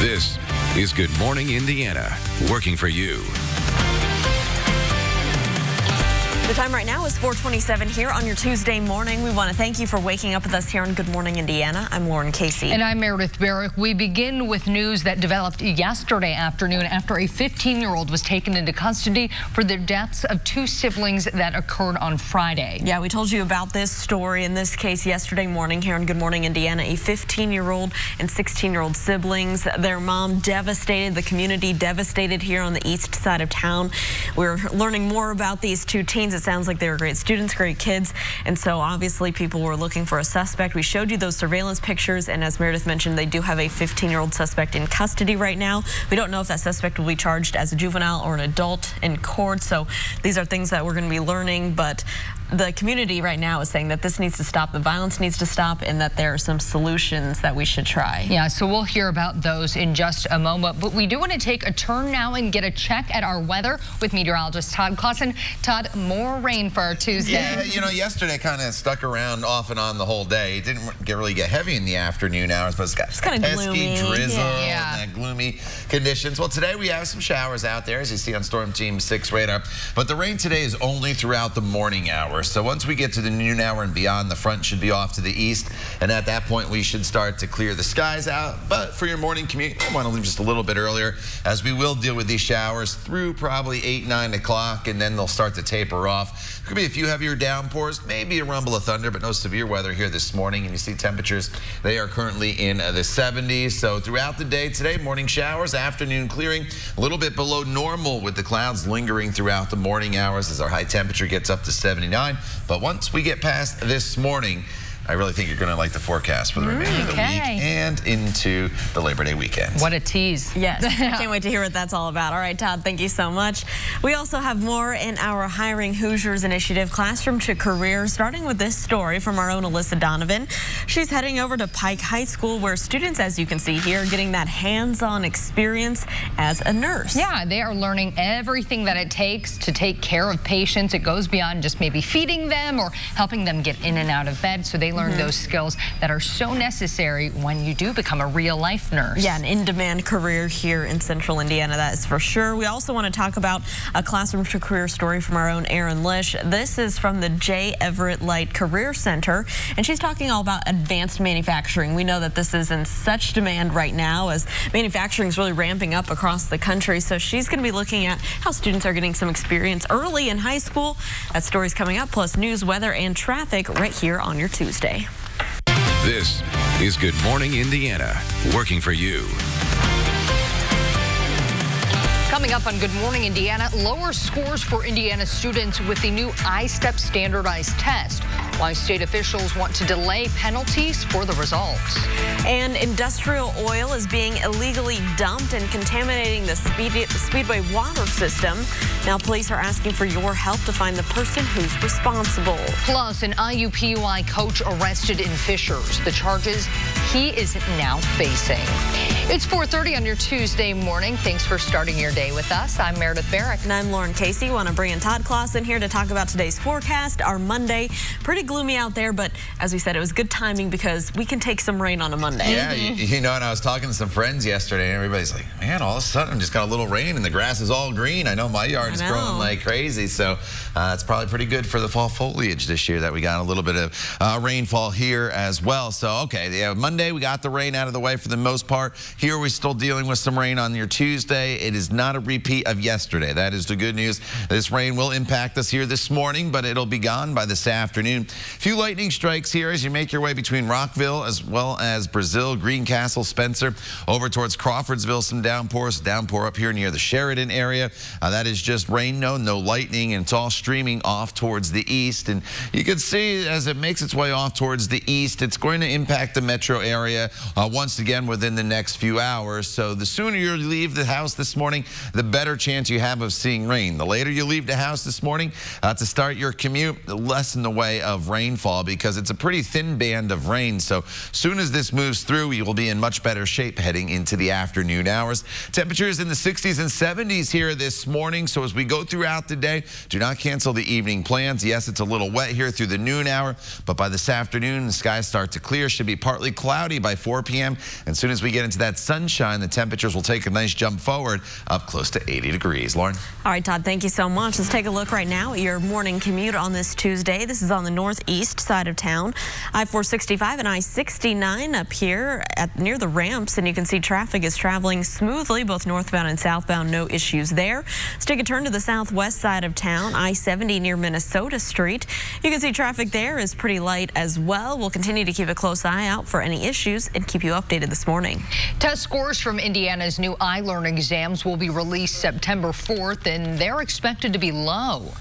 This is Good Morning Indiana, working for you. The time right now is 4:27 here on your Tuesday morning. We want to thank you for waking up with us here on Good Morning Indiana. I'm Lauren Casey. And I'm Meredith Barrick. We begin with news that developed yesterday afternoon after a 15-year-old was taken into custody for the deaths of two siblings that occurred on Friday. Yeah, we told you about this story in this case yesterday morning here on Good Morning Indiana. A 15-year-old and 16-year-old siblings. Their mom devastated, the community devastated here on the east side of town. We're learning more about these two teens. It sounds like they were great students, great kids, and so obviously people were looking for a suspect. We showed you those surveillance pictures, and as Meredith mentioned, they do have a 15-year-old suspect in custody right now. We don't know if that suspect will be charged as a juvenile or an adult in court, so these are things that we're going to be learning, but the community right now is saying that this needs to stop, the violence needs to stop, and that there are some solutions that we should try. Yeah, so we'll hear about those in just a moment, but we do want to take a turn now and get a check at our weather with meteorologist Todd Clausen. Todd, more rain for our Tuesday. Yeah, you know, yesterday kind of stuck around off and on the whole day. It didn't really get heavy in the afternoon hours, but it's got kind of pesky drizzle yeah. and that gloomy conditions. Well, today we have some showers out there, as you see on Storm Team 6 radar, but the rain today is only throughout the morning hours. So once we get to the noon hour and beyond, the front should be off to the east, and at that point we should start to clear the skies out. But for your morning commute, you want to leave just a little bit earlier, as we will deal with these showers through probably 8, 9 o'clock, and then they'll start to taper off. Could be a few heavier downpours, maybe a rumble of thunder, but no severe weather here this morning. And you see temperatures, they are currently in the 70s. So throughout the day today, morning showers, afternoon clearing, a little bit below normal with the clouds lingering throughout the morning hours as our high temperature gets up to 79. But once we get past this morning, I really think you're going to like the forecast for the remainder of the week and into the Labor Day weekend. What a tease. Yes, I can't wait to hear what that's all about. All right, Todd, thank you so much. We also have more in our Hiring Hoosiers initiative, Classroom to Career, starting with this story from our own Alyssa Donovan. She's heading over to Pike High School, where students, as you can see here, are getting that hands-on experience as a nurse. Yeah, they are learning everything that it takes to take care of patients. It goes beyond just maybe feeding them or helping them get in and out of bed, so they learn those skills that are so necessary when you do become a real-life nurse. Yeah, an in-demand career here in Central Indiana, that is for sure. We also want to talk about a Classroom to Career story from our own Erin Lish. This is from the J. Everett Light Career Center, and she's talking all about advanced manufacturing. We know that this is in such demand right now as manufacturing is really ramping up across the country, so she's going to be looking at how students are getting some experience early in high school. That story's coming up, plus news, weather, and traffic right here on your Tuesday. This is Good Morning Indiana, working for you. Coming up on Good Morning Indiana, lower scores for Indiana students with the new I-STEP standardized test. Why state officials want to delay penalties for the results. And industrial oil is being illegally dumped and contaminating the Speedway water system. Now police are asking for your help to find the person who's responsible. Plus, an IUPUI coach arrested in Fishers. The charges he is now facing. It's 4:30 on your Tuesday morning. Thanks for starting your day with us. I'm Meredith Barrick. And I'm Lauren Casey. Want to bring in Todd Clausen here to talk about today's forecast. Our Monday, pretty gloomy out there, but as we said, it was good timing because we can take some rain on a Monday. Yeah, you know, and I was talking to some friends yesterday, and everybody's like, man, all of a sudden just got a little rain and the grass is all green. I know my yard is growing like crazy, so it's probably pretty good for the fall foliage this year that we got a little bit of rainfall here as well. So, okay, yeah, Monday we got the rain out of the way for the most part. Here we're still dealing with some rain on your Tuesday. It is not a repeat of yesterday. That is the good news. This rain will impact us here this morning, but it'll be gone by this afternoon. A few lightning strikes here as you make your way between Rockville as well as Brazil, Greencastle, Spencer, over towards Crawfordsville. Some downpours. Downpour up here near the Sheridan area. That is just rain, no lightning, and it's all streaming off towards the east. And you can see as it makes its way off towards the east, it's going to impact the metro area once again within the next few hours. So the sooner you leave the house this morning, the better chance you have of seeing rain. The later you leave the house this morning to start your commute, the less in the way of rainfall, because it's a pretty thin band of rain. So soon as this moves through, you will be in much better shape heading into the afternoon hours. Temperatures in the 60s and 70s here this morning. So as we go throughout the day, do not cancel the evening plans. Yes, it's a little wet here through the noon hour, but by this afternoon, the skies start to clear. Should be partly cloudy by 4 p.m. And as soon as we get into that that sunshine, the temperatures will take a nice jump forward, up close to 80 degrees. Lauren? All right, Todd, thank you so much. Let's take a look right now at your morning commute on this Tuesday. This is on the northeast side of town. I-465 and I-69 up here near the ramps, and you can see traffic is traveling smoothly, both northbound and southbound. No issues there. Let's take a turn to the southwest side of town. I-70 near Minnesota Street. You can see traffic there is pretty light as well. We'll continue to keep a close eye out for any issues and keep you updated this morning. Test scores from Indiana's new iLearn exams will be released September 4th, and they're expected to be low.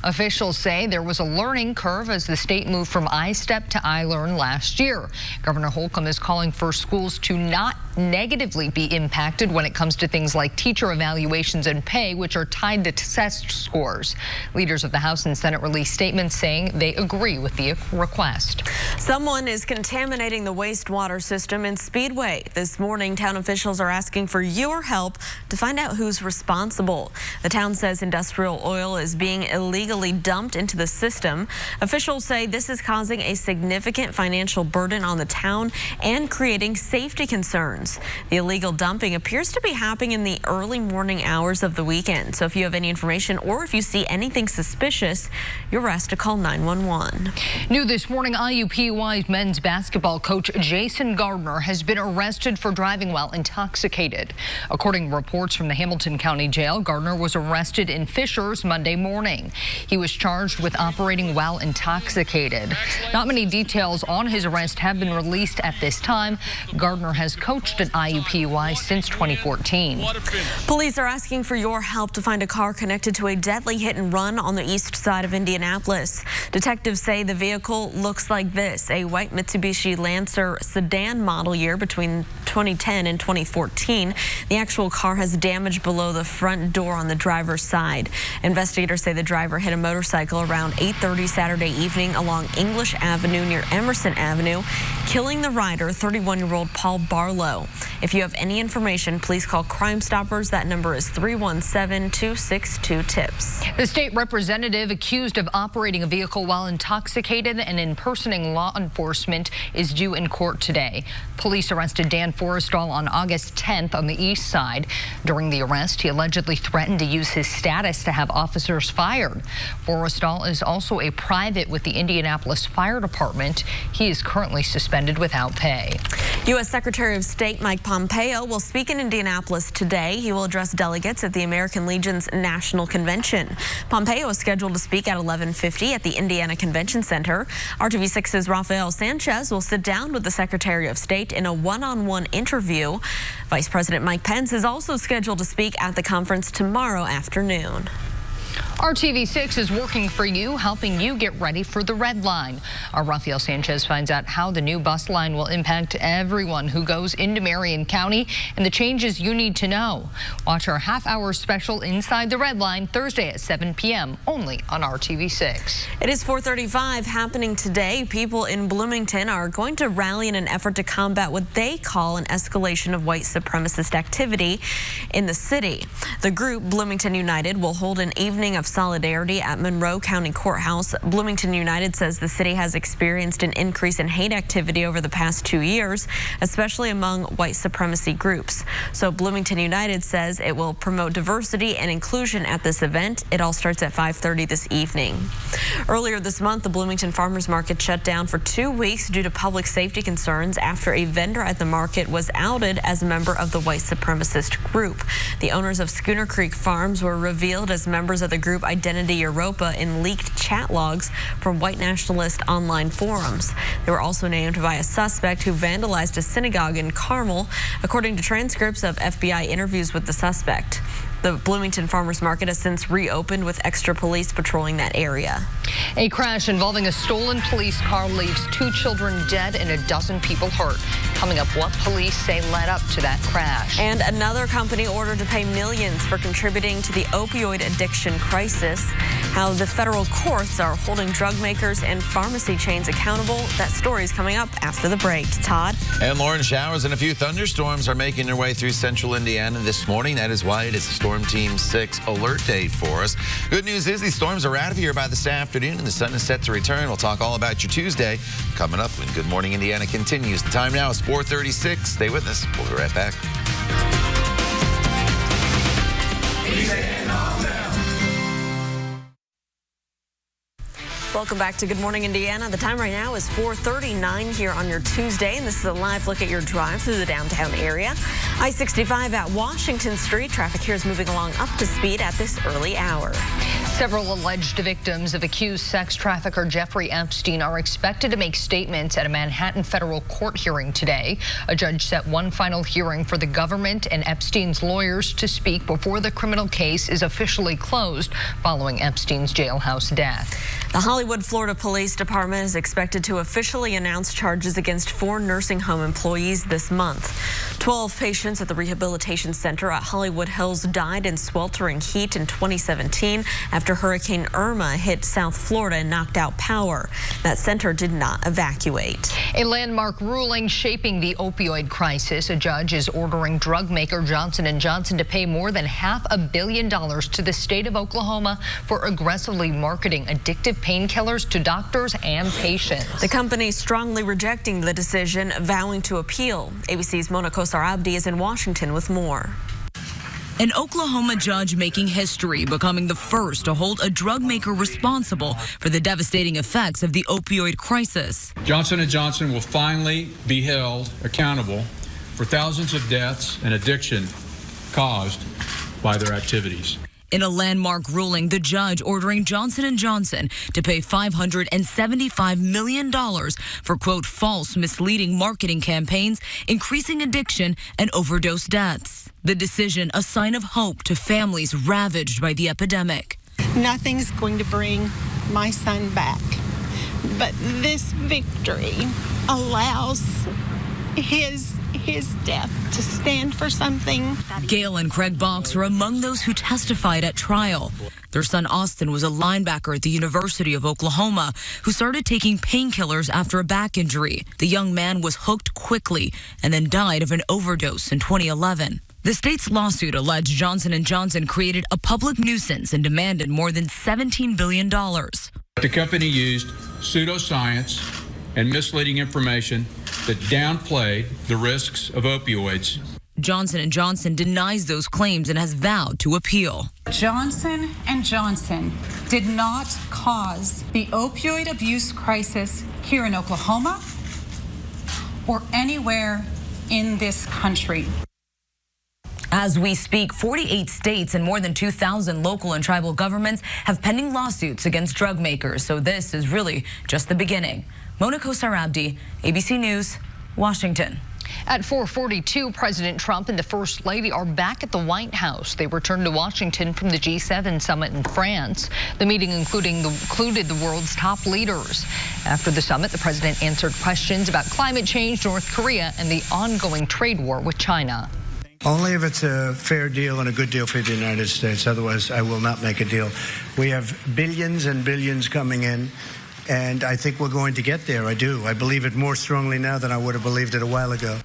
Officials say there was a learning curve as the state moved from iStep to iLearn last year. Governor Holcomb is calling for schools to not negatively be impacted when it comes to things like teacher evaluations and pay, which are tied to test scores. Leaders of the House and Senate released statements saying they agree with the request. Someone is contaminating the wastewater system in Speedway. This morning, town officials are asking for your help to find out who's responsible. The town says industrial oil is being illegally dumped into the system. Officials say this is causing a significant financial burden on the town and creating safety concerns. The illegal dumping appears to be happening in the early morning hours of the weekend. So if you have any information or if you see anything suspicious, you're asked to call 911. New this morning, IUPUI men's basketball coach Jason Gardner has been arrested for driving while intoxicated. According to reports from the Hamilton County Jail, Gardner was arrested in Fishers Monday morning. He was charged with operating while intoxicated. Not many details on his arrest have been released at this time. Gardner has coached at IUPUI since 2014. Police are asking for your help to find a car connected to a deadly hit and run on the east side of Indianapolis. Detectives say the vehicle looks like this, a white Mitsubishi Lancer sedan model year between 2010 and 2014. The actual car has damage below the front door on the driver's side. Investigators say the driver hit a motorcycle around 8:30 Saturday evening along English Avenue near Emerson Avenue, killing the rider, 31-year-old Paul Barlow. If you have any information, please call Crime Stoppers. That number is 317-262-TIPS. The state representative accused of operating a vehicle while intoxicated and impersonating law enforcement is due in court today. Police arrested Dan Forrestal on August 10th on the east side. During the arrest, he allegedly threatened to use his status to have officers fired. Forrestal is also a private with the Indianapolis Fire Department. He is currently suspended without pay. U.S. Secretary of State Mike Pompeo will speak in Indianapolis today. He will address delegates at the American Legion's National Convention. Pompeo is scheduled to speak at 11:50 at the Indiana Convention Center. RTV6's Rafael Sanchez will sit down with the Secretary of State in a one-on-one interview. Vice President Mike Pence is also scheduled to speak at the conference tomorrow afternoon. RTV6 is working for you, helping you get ready for the red line. Our Rafael Sanchez finds out how the new bus line will impact everyone who goes into Marion County and the changes you need to know. Watch our half-hour special Inside the Red Line Thursday at 7 p.m. only on RTV6. It is 4:35 happening today. People in Bloomington are going to rally in an effort to combat what they call an escalation of white supremacist activity in the city. The group, Bloomington United, will hold an evening of solidarity at Monroe County Courthouse. Bloomington United says the city has experienced an increase in hate activity over the past 2 years, especially among white supremacy groups. So Bloomington United says it will promote diversity and inclusion at this event. It all starts at 5:30 this evening. Earlier this month, the Bloomington Farmers Market shut down for 2 weeks due to public safety concerns after a vendor at the market was outed as a member of the white supremacist group. The owners of Schooner Creek Farms were revealed as members of the group Identity Europa in leaked chat logs from white nationalist online forums. They were also named by a suspect who vandalized a synagogue in Carmel, according to transcripts of FBI interviews with the suspect. The Bloomington Farmers Market has since reopened with extra police patrolling that area. A crash involving a stolen police car leaves 2 children dead and a dozen people hurt. Coming up, what police say led up to that crash. And another company ordered to pay millions for contributing to the opioid addiction crisis. How the federal courts are holding drug makers and pharmacy chains accountable. That story is coming up after the break. Todd? And Lauren, showers and a few thunderstorms are making their way through central Indiana this morning. That is why it is a Storm Team 6 alert day for us. Good news is these storms are out of here by this afternoon and the sun is set to return. We'll talk all about your Tuesday coming up when Good Morning Indiana continues. The time now is 4:36. Stay with us. We'll be right back. Welcome back to Good Morning Indiana. The time right now is 4:39 here on your Tuesday, and this is a live look at your drive through the downtown area. I-65 at Washington Street. Traffic here is moving along up to speed at this early hour. Several alleged victims of accused sex trafficker Jeffrey Epstein are expected to make statements at a Manhattan federal court hearing today. A judge set one final hearing for the government and Epstein's lawyers to speak before the criminal case is officially closed following Epstein's jailhouse death. The Hollywood, Florida Police Department is expected to officially announce charges against 4 nursing home employees this month. 12 patients at the rehabilitation center at Hollywood Hills died in sweltering heat in 2017 after Hurricane Irma hit South Florida and knocked out power. That center did not evacuate. A landmark ruling shaping the opioid crisis. A judge is ordering drug maker Johnson & Johnson to pay more than $500 million to the state of Oklahoma for aggressively marketing addictive painkillers to doctors and patients. The company strongly rejecting the decision, vowing to appeal. ABC's Mona Kosar Abdi is in Washington with more. An Oklahoma judge making history, becoming the first to hold a drug maker responsible for the devastating effects of the opioid crisis. Johnson & Johnson will finally be held accountable for thousands of deaths and addiction caused by their activities. In a landmark ruling, the judge ordering Johnson & Johnson to pay $575 million for, quote, false, misleading marketing campaigns, increasing addiction and overdose deaths. The decision, a sign of hope to families ravaged by the epidemic. Nothing's going to bring my son back, but this victory allows his death to stand for something. Gail and Craig Box are among those who testified at trial. Their son Austin was a linebacker at the University of Oklahoma who started taking painkillers after a back injury. The young man was hooked quickly and then died of an overdose in 2011. The state's lawsuit alleged Johnson & Johnson created a public nuisance and demanded more than $17 billion. The company used pseudoscience and misleading information that downplayed the risks of opioids. Johnson & Johnson denies those claims and has vowed to appeal. Johnson & Johnson did not cause the opioid abuse crisis here in Oklahoma or anywhere in this country. As we speak, 48 states and more than 2,000 local and tribal governments have pending lawsuits against drug makers. So this is really just the beginning. Mona Kosar Abdi, ABC News, Washington. At 4:42, President Trump and the First Lady are back at the White House. They returned to Washington from the G7 summit in France. The meeting included the world's top leaders. After the summit, the president answered questions about climate change, North Korea, and the ongoing trade war with China. Only if it's a fair deal and a good deal for the United States. Otherwise, I will not make a deal. We have billions and billions coming in, and I think we're going to get there. I do. I believe it more strongly now than I would have believed it a while ago.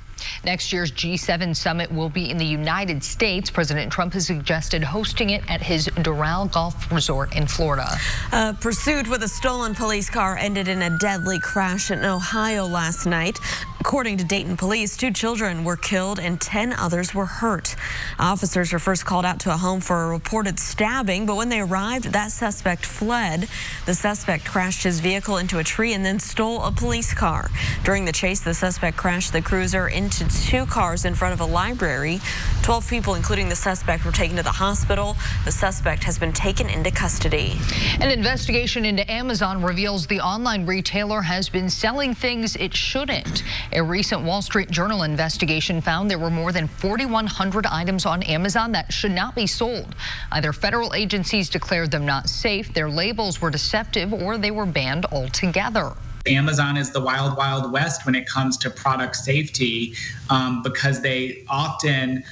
Next year's G7 summit will be in the United States. President Trump has suggested hosting it at his Doral Golf Resort in Florida. A pursuit with a stolen police car ended in a deadly crash in Ohio last night. According to Dayton police, 2 children were killed and 10 others were hurt. Officers were first called out to a home for a reported stabbing, but when they arrived, that suspect fled. The suspect crashed his vehicle into a tree and then stole a police car. During the chase, the suspect crashed the cruiser into 2 cars in front of a library. 12 people, including the suspect, were taken to the hospital. The suspect has been taken into custody. An investigation into Amazon reveals the online retailer has been selling things it shouldn't. A recent Wall Street Journal investigation found there were more than 4,100 items on Amazon that should not be sold. Either federal agencies declared them not safe, their labels were deceptive, or they were banned altogether. Amazon is the wild, wild west when it comes to product safety because they often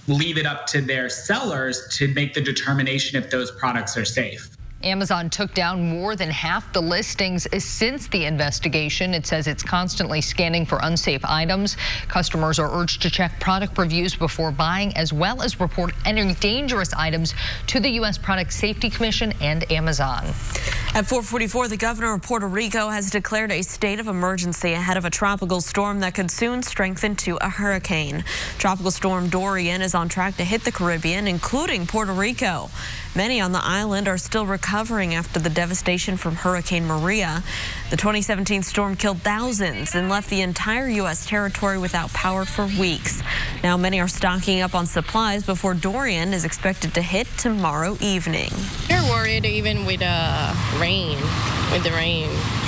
leave it up to their sellers to make the determination if those products are safe. Amazon took down more than half the listings since the investigation. It says it's constantly scanning for unsafe items. Customers are urged to check product reviews before buying, as well as report any dangerous items to the U.S. Product Safety Commission and Amazon. At 4:44, the governor of Puerto Rico has declared a state of emergency ahead of a tropical storm that could soon strengthen to a hurricane. Tropical storm Dorian is on track to hit the Caribbean, including Puerto Rico. Many on the island are still recovering after the devastation from Hurricane Maria. The 2017 storm killed thousands and left the entire U.S. territory without power for weeks. Now many are stocking up on supplies before Dorian is expected to hit tomorrow evening. We're worried even with the rain,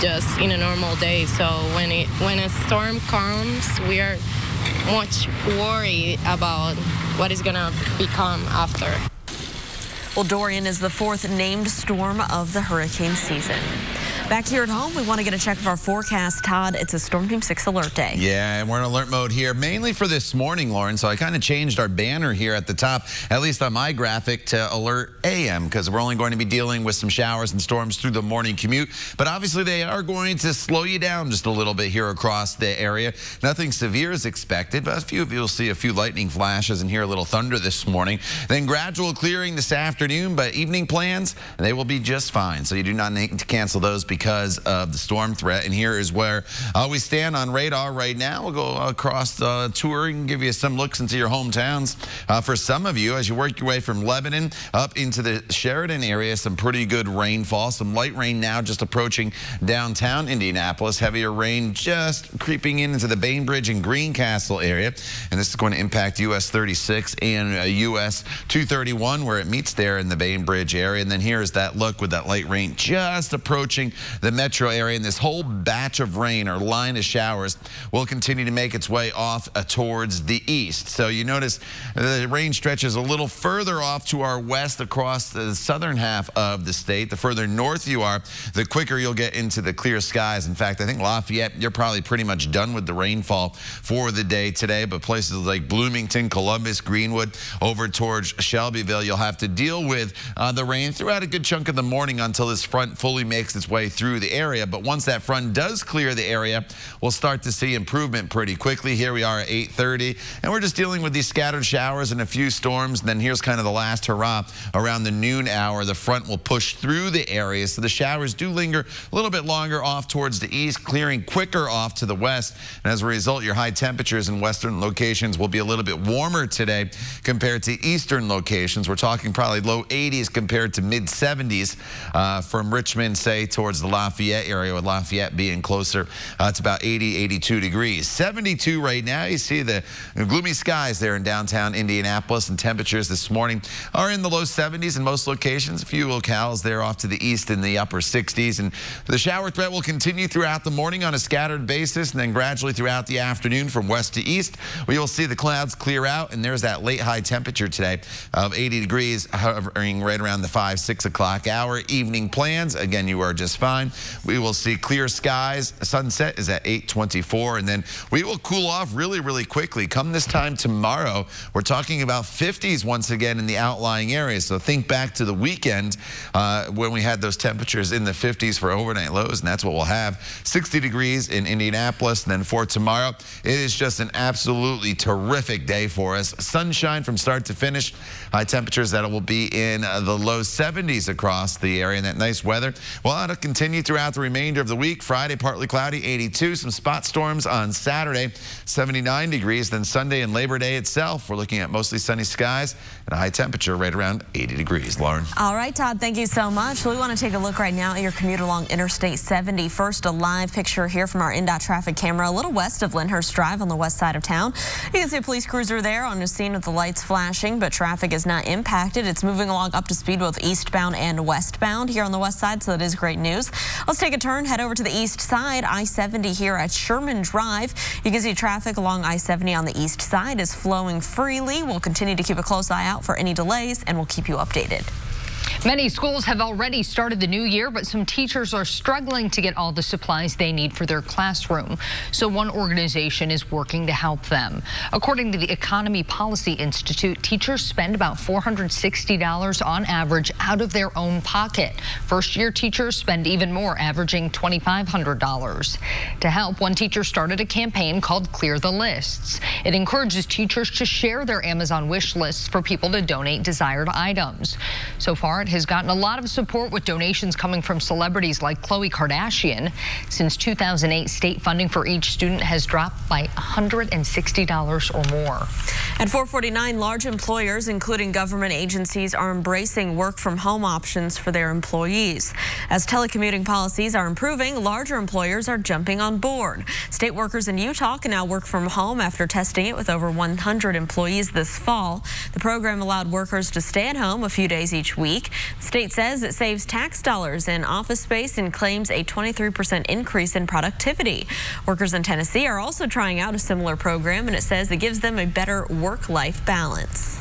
just in a normal day. So when a storm comes, we are much worried about what is gonna become after. Well, Dorian is the fourth named storm of the hurricane season. Back here at home, we want to get a check of our forecast. Todd, it's a Storm Team 6 alert day. Yeah, and we're in alert mode here, mainly for this morning, Lauren. So I kind of changed our banner here at the top, at least on my graphic, to Alert AM, because we're only going to be dealing with some showers and storms through the morning commute. But obviously, they are going to slow you down just a little bit here across the area. Nothing severe is expected, but a few of you will see a few lightning flashes and hear a little thunder this morning. Then gradual clearing this afternoon, but evening plans, they will be just fine. So you do not need to cancel those because of the storm threat. And here is where we stand on radar right now. We'll go across the tour and give you some looks into your hometowns. For some of you, as you work your way from Lebanon up into the Sheridan area, some pretty good rainfall. Some light rain now just approaching downtown Indianapolis. Heavier rain just creeping into the Bainbridge and Greencastle area. And this is going to impact US 36 and US 231 where it meets there in the Bainbridge area. And then here's that look with that light rain just approaching the metro area, and this whole batch of rain or line of showers will continue to make its way off towards the east. So you notice the rain stretches a little further off to our west across the southern half of the state. The further north you are, the quicker you'll get into the clear skies. In fact, I think Lafayette, you're probably pretty much done with the rainfall for the day today, but places like Bloomington, Columbus, Greenwood, over towards Shelbyville, you'll have to deal with the rain throughout a good chunk of the morning until this front fully makes its way through the area. But once that front does clear the area, we'll start to see improvement pretty quickly. Here we are at 8:30, and we're just dealing with these scattered showers and a few storms. And then here's kind of the last hurrah around the noon hour. The front will push through the area, so the showers do linger a little bit longer off towards the east, clearing quicker off to the west. And as a result, your high temperatures in western locations will be a little bit warmer today compared to eastern locations. We're talking probably low 80s compared to mid 70s from Richmond, say, towards the Lafayette area, with Lafayette being closer. It's about 80, 82 degrees. 72 right now. You see the gloomy skies there in downtown Indianapolis, and temperatures this morning are in the low 70s in most locations. A few locales there off to the east in the upper 60s. And the shower threat will continue throughout the morning on a scattered basis, and then gradually throughout the afternoon from west to east, we will see the clouds clear out, and there's that late high temperature today of 80 degrees, hovering right around the 5, 6 o'clock hour. Evening plans, again, you are just fine. We will see clear skies. Sunset is at 8:24, and then we will cool off really, really quickly. Come this time tomorrow, we're talking about 50s once again in the outlying areas. So think back to the weekend when we had those temperatures in the 50s for overnight lows, and that's what we'll have. 60 degrees in Indianapolis, and then for tomorrow, it is just an absolutely terrific day for us. Sunshine from start to finish. High temperatures that will be in the low 70s across the area, and that nice weather will continue throughout the remainder of the week. Friday, partly cloudy, 82. Some spot storms on Saturday, 79 degrees. Then Sunday and Labor Day itself, we're looking at mostly sunny skies and a high temperature right around 80 degrees. Lauren. All right, Todd, thank you so much. We want to take a look right now at your commute along Interstate 70. First, a live picture here from our INDOT traffic camera a little west of Lyndhurst Drive on the west side of town. You can see a police cruiser there on the scene with the lights flashing, but traffic is not impacted. It's moving along up to speed both eastbound and westbound here on the west side, so that is great news. Let's take a turn, head over to the east side. I-70 here at Sherman Drive. You can see traffic along I-70 on the east side is flowing freely. We'll continue to keep a close eye out for any delays, and we'll keep you updated. Many schools have already started the new year, but some teachers are struggling to get all the supplies they need for their classroom. So one organization is working to help them. According to the Economy Policy Institute, teachers spend about $460 on average out of their own pocket. First-year teachers spend even more, averaging $2,500. To help, one teacher started a campaign called Clear the Lists. It encourages teachers to share their Amazon wish lists for people to donate desired items. So far, it has has gotten a lot of support with donations coming from celebrities like Khloe Kardashian. Since 2008, state funding for each student has dropped by $160 or more. At 4:49, large employers, including government agencies, are embracing work-from-home options for their employees. As telecommuting policies are improving, larger employers are jumping on board. State workers in Utah can now work from home after testing it with over 100 employees this fall. The program allowed workers to stay at home a few days each week. The state says it saves tax dollars in office space and claims a 23% increase in productivity. Workers in Tennessee are also trying out a similar program, and it says it gives them a better work-life balance.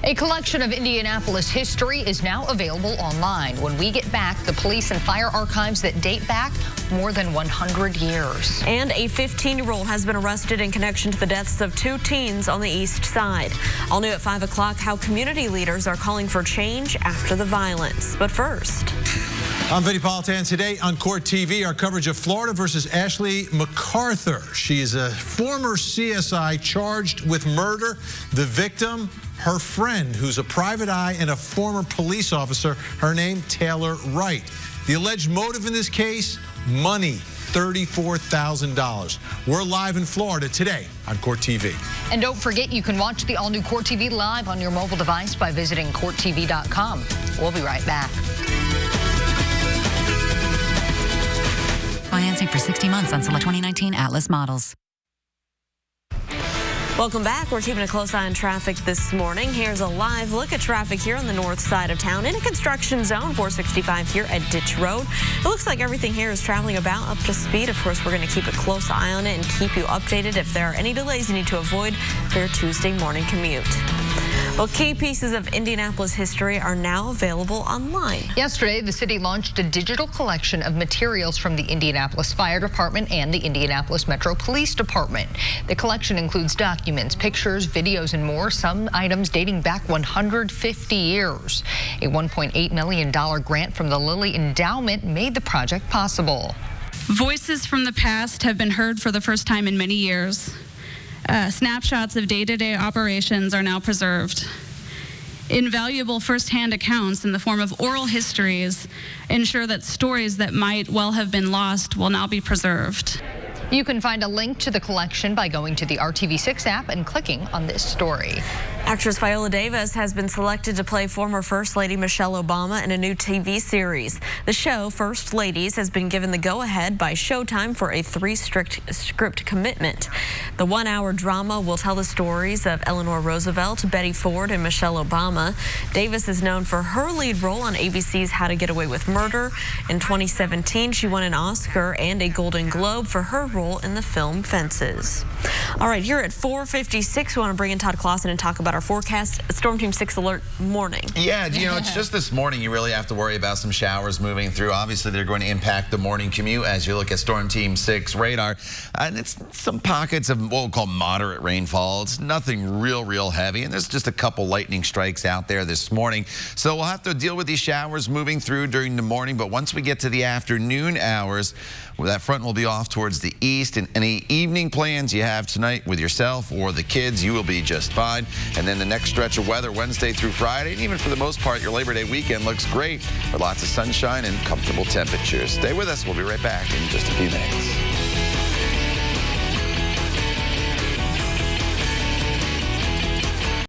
A collection of Indianapolis history is now available online. When we get back, the police and fire archives that date back more than 100 years. And a 15-year-old has been arrested in connection to the deaths of 2 teens on the east side. All new at 5 o'clock, how community leaders are calling for change after the violence. But first, I'm Vinny Politan. Today on Court TV, our coverage of Florida versus Ashley MacArthur. She is a former CSI charged with murder. The victim, her friend, who's a private eye and a former police officer. Her name, Taylor Wright. The alleged motive in this case, money, $34,000. We're live in Florida today on Court TV. And don't forget, you can watch the all-new Court TV live on your mobile device by visiting CourtTV.com. We'll be right back. Financing for 60 months on select 2019 Atlas models. Welcome back. We're keeping a close eye on traffic this morning. Here's a live look at traffic here on the north side of town in a construction zone, 465 here at Ditch Road. It looks like everything here is traveling about up to speed. Of course, we're going to keep a close eye on it and keep you updated if there are any delays you need to avoid for your Tuesday morning commute. Well, key pieces of Indianapolis history are now available online. Yesterday, the city launched a digital collection of materials from the Indianapolis Fire Department and the Indianapolis Metro Police Department. The collection includes documents, pictures, videos, and more, some items dating back 150 years. A $1.8 million grant from the Lilly Endowment made the project possible. Voices from the past have been heard for the first time in many years. Snapshots of day-to-day operations are now preserved. Invaluable first-hand accounts in the form of oral histories ensure that stories that might well have been lost will now be preserved. You can find a link to the collection by going to the RTV6 app and clicking on this story. Actress Viola Davis has been selected to play former First Lady Michelle Obama in a new TV series. The show, First Ladies, has been given the go-ahead by Showtime for a 3-script commitment. The 1-hour drama will tell the stories of Eleanor Roosevelt, Betty Ford, and Michelle Obama. Davis is known for her lead role on ABC's How to Get Away with Murder. In 2017, she won an Oscar and a Golden Globe for her role in the film Fences. All right, here at 4:56, we want to bring in Todd Clausen and talk about our forecast. Storm Team 6 alert morning. Yeah, you know, it's just this morning you really have to worry about some showers moving through. Obviously, they're going to impact the morning commute as you look at Storm Team 6 radar. And it's some pockets of what we'll call moderate rainfall. It's nothing real heavy. And there's just a couple lightning strikes out there this morning. So we'll have to deal with these showers moving through during the morning. But once we get to the afternoon hours, that front will be off towards the east. And any evening plans you have tonight with yourself or the kids, you will be just fine. And then the next stretch of weather Wednesday through Friday, and even for the most part, your Labor Day weekend looks great with lots of sunshine and comfortable temperatures. Stay with us. We'll be right back in just a few minutes.